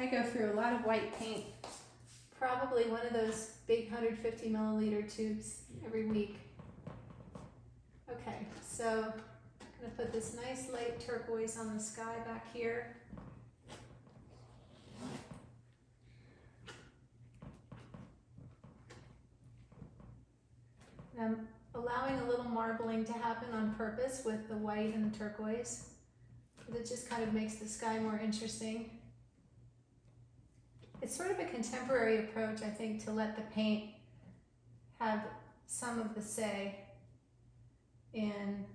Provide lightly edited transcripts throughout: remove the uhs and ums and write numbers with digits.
I go through a lot of white paint, probably one of those big 150 milliliter tubes every week. Okay, so I'm gonna put this nice light turquoise on the sky back here. And I'm allowing a little marbling to happen on purpose with the white and the turquoise. It just kind of makes the sky more interesting. It's sort of a contemporary approach, I think, to let the paint have some of the say in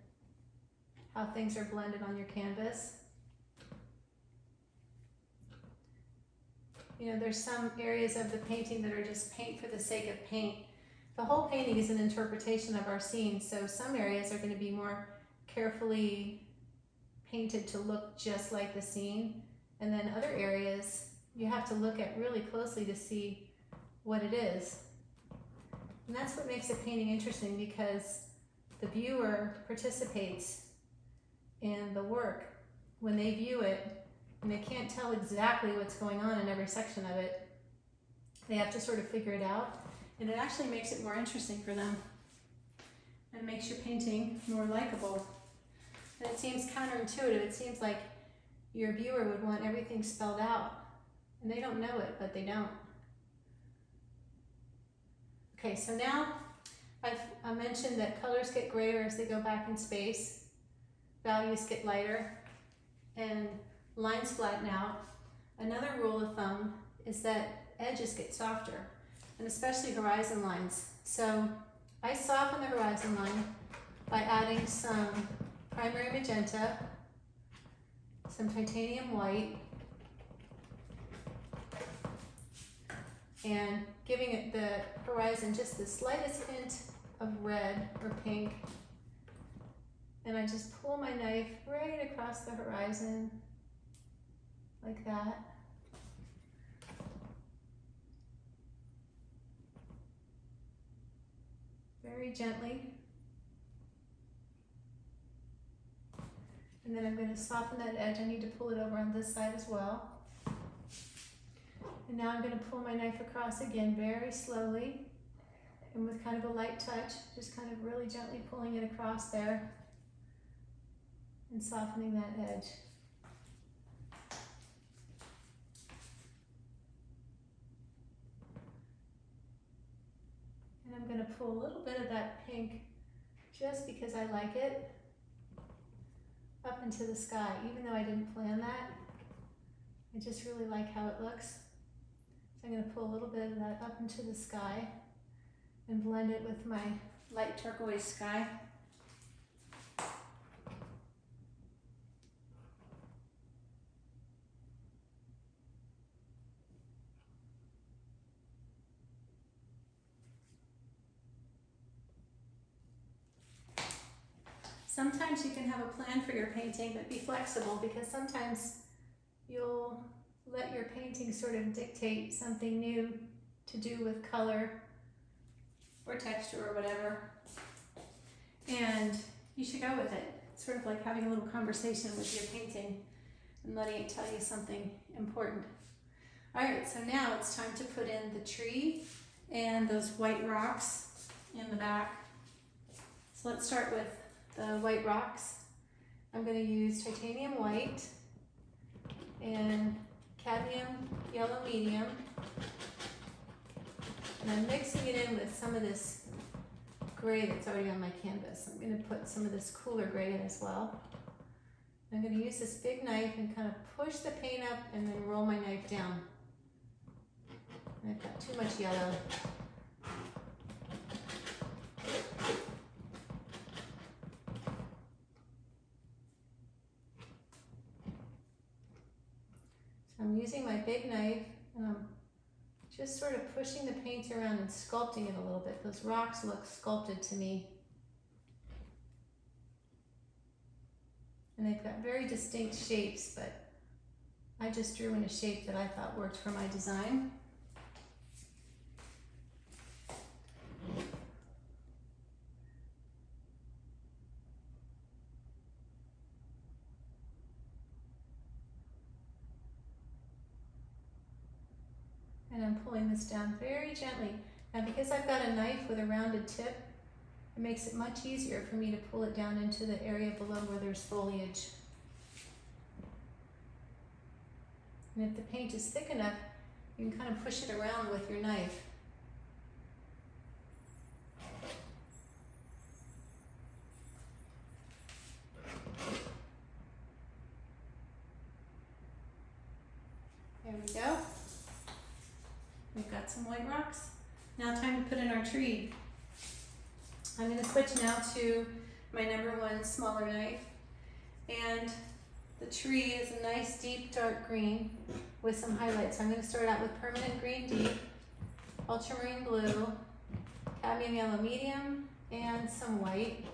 how things are blended on your canvas. You know, there's some areas of the painting that are just paint for the sake of paint. The whole painting is an interpretation of our scene, so some areas are going to be more carefully painted to look just like the scene, and then other areas you have to look at really closely to see what it is. And that's what makes a painting interesting, because the viewer participates in the work. When they view it, and they can't tell exactly what's going on in every section of it, they have to sort of figure it out, and it actually makes it more interesting for them and makes your painting more likable. And it seems counterintuitive. It seems like your viewer would want everything spelled out, and they don't know it, but they don't. Okay, so now I mentioned that colors get grayer as they go back in space, values get lighter, and lines flatten out. Another rule of thumb is that edges get softer, and especially horizon lines. So I soften the horizon line by adding some primary magenta, some titanium white, and giving it the horizon just the slightest hint of red or pink. And I just pull my knife right across the horizon like that. Very gently. And then I'm going to soften that edge. I need to pull it over on this side as well. And now I'm going to pull my knife across again very slowly and with kind of a light touch, just kind of really gently pulling it across there and softening that edge. And I'm going to pull a little bit of that pink, just because I like it, up into the sky, even though I didn't plan that. I just really like how it looks. So I'm going to pull a little bit of that up into the sky and blend it with my light turquoise sky. Sometimes you can have a plan for your painting, but be flexible, because sometimes you'll let your painting sort of dictate something new to do with color or texture or whatever. And you should go with it. It's sort of like having a little conversation with your painting and letting it tell you something important. All right, so now it's time to put in the tree and those white rocks in the back. So let's start with the white rocks. I'm going to use titanium white and cadmium yellow medium, and I'm mixing it in with some of this gray that's already on my canvas. I'm going to put some of this cooler gray in as well. I'm going to use this big knife and kind of push the paint up and then roll my knife down. I've got too much yellow. I'm using my big knife, and I'm just sort of pushing the paint around and sculpting it a little bit. Those rocks look sculpted to me. And they've got very distinct shapes, but I just drew in a shape that I thought worked for my design. And I'm pulling this down very gently. Now because I've got a knife with a rounded tip, it makes it much easier for me to pull it down into the area below where there's foliage. And if the paint is thick enough, you can kind of push it around with your knife. There we go. We've got some white rocks. Now time to put in our tree. I'm going to switch now to my #1 smaller knife. And the tree is a nice deep dark green with some highlights. So I'm going to start out with permanent green deep, ultramarine blue, cadmium yellow medium, and some white.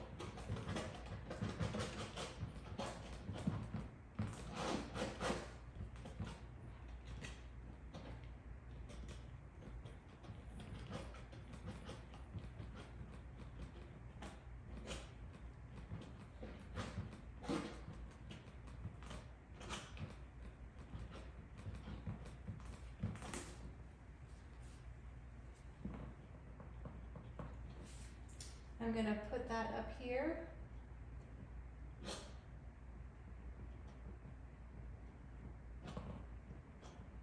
I'm going to put that up here.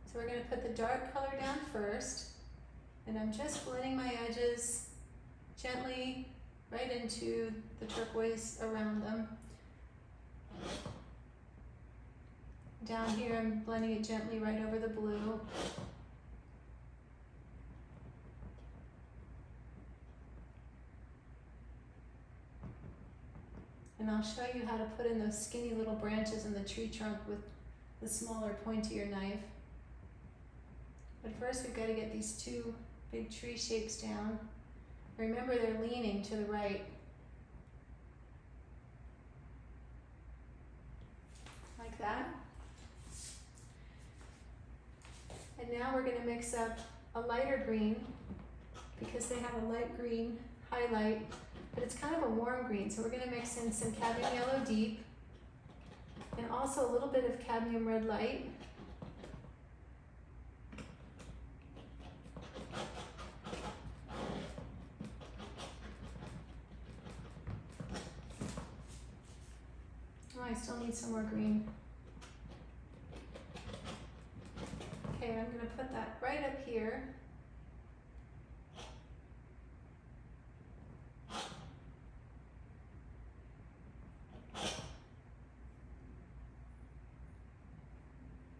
So we're going to put the dark color down first, and I'm just blending my edges gently right into the turquoise around them. Down here I'm blending it gently right over the blue. And I'll show you how to put in those skinny little branches in the tree trunk with the smaller, pointier knife. But first we've got to get these two big tree shapes down. Remember, they're leaning to the right. Like that. And now we're going to mix up a lighter green because they have a light green highlight, but it's kind of a warm green. So we're going to mix in some cadmium yellow deep and also a little bit of cadmium red light. Oh, I still need some more green. Okay, I'm going to put that right up here.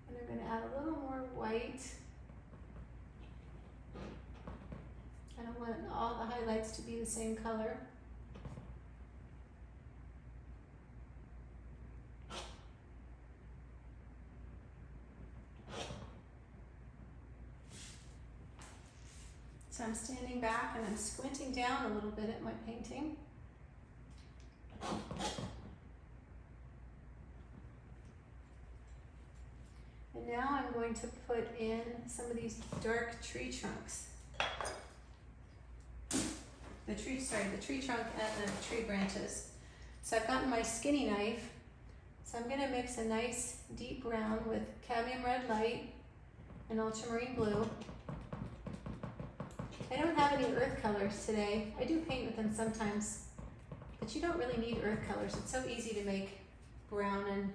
And I'm going to add a little more white. I don't want all the highlights to be the same color. So I'm standing back and I'm squinting down a little bit at my painting. And now I'm going to put in some of these dark tree trunks. The tree trunk and the tree branches. So I've gotten my skinny knife. So I'm going to mix a nice deep brown with cadmium red light and ultramarine blue. I don't have any earth colors today. I do paint with them sometimes, but you don't really need earth colors. It's so easy to make brown and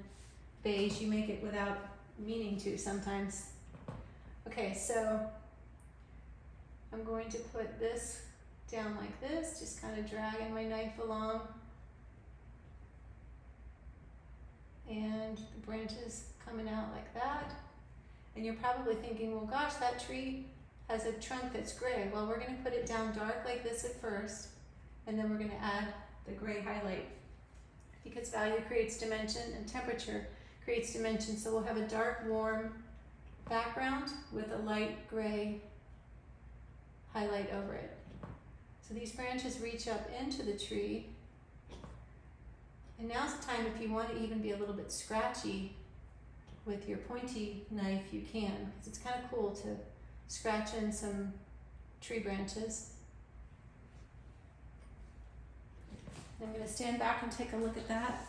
beige. You make it without meaning to sometimes. Okay, so I'm going to put this down like this, just kind of dragging my knife along. And the branches coming out like that. And you're probably thinking, well gosh, that tree has a trunk that's gray. Well, we're going to put it down dark like this at first, and then we're going to add the gray highlight, because value creates dimension and temperature creates dimension. So we'll have a dark, warm background with a light gray highlight over it. So these branches reach up into the tree. And now's the time, if you want to even be a little bit scratchy with your pointy knife, you can, because it's kind of cool to scratch in some tree branches. And I'm going to stand back and take a look at that.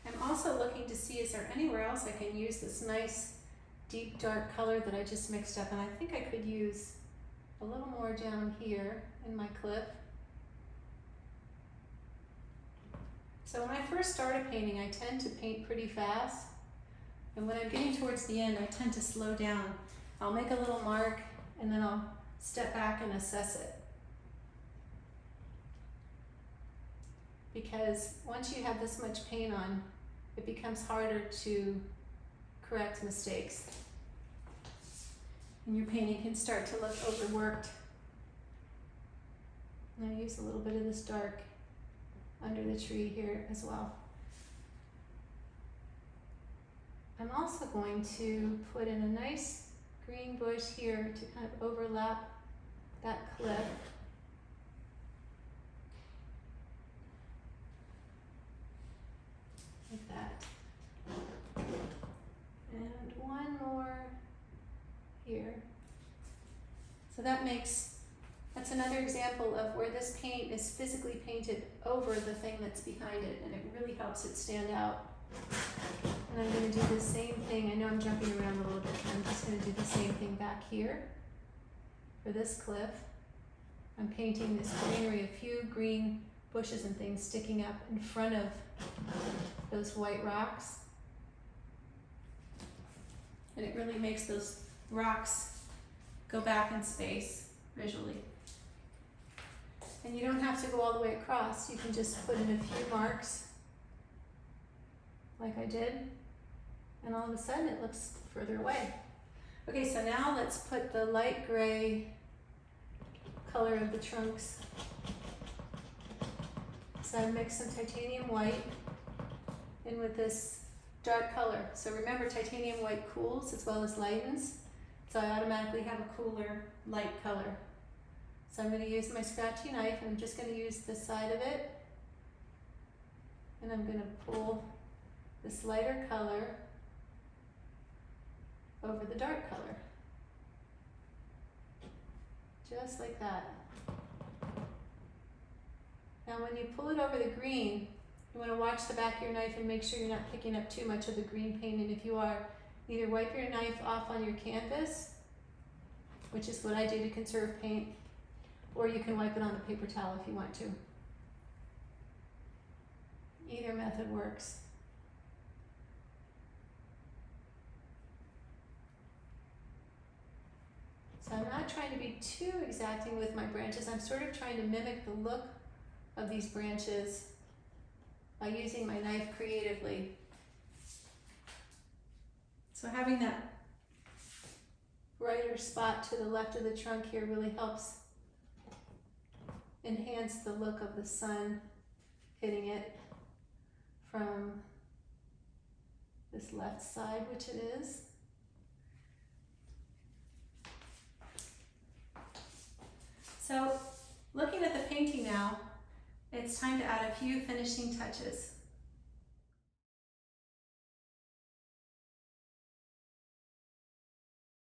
I'm also also looking to see, is there anywhere else I can use this nice deep dark color that I just mixed up, and I think I could use a little more down here in my clip. So when I first start a painting, I tend to paint pretty fast, and when I'm getting towards the end, I tend to slow down. I'll make a little mark, and then I'll step back and assess it. Because once you have this much paint on, it becomes harder to correct mistakes. And your painting can start to look overworked. And I use a little bit of this dark under the tree here as well. I'm also going to put in a nice green bush here to kind of overlap that cliff. Like that. And one more here. So that's another example of where this paint is physically painted over the thing that's behind it, and it really helps it stand out. And I'm going to do the same thing. I know I'm jumping around a little bit, but I'm just going to do the same thing back here for this cliff. I'm painting this greenery, a few green bushes and things sticking up in front of those white rocks. And it really makes those rocks go back in space visually. And you don't have to go all the way across. You can just put in a few marks like I did, and all of a sudden it looks further away. Okay, so now let's put the light gray color of the trunks. So I mixed some titanium white in with this dark color. So remember, titanium white cools as well as lightens, so I automatically have a cooler light color. So I'm going to use my scratchy knife, and I'm just going to use this side of it, and I'm going to pull this lighter color over the dark color. Just like that. Now when you pull it over the green, you want to watch the back of your knife and make sure you're not picking up too much of the green paint, and if you are, either wipe your knife off on your canvas, which is what I do to conserve paint, or you can wipe it on a paper towel if you want to. Either method works. So I'm not trying to be too exacting with my branches. I'm sort of trying to mimic the look of these branches by using my knife creatively. So having that brighter spot to the left of the trunk here really helps enhance the look of the sun hitting it from this left side, which it is. So looking at the painting now, it's time to add a few finishing touches.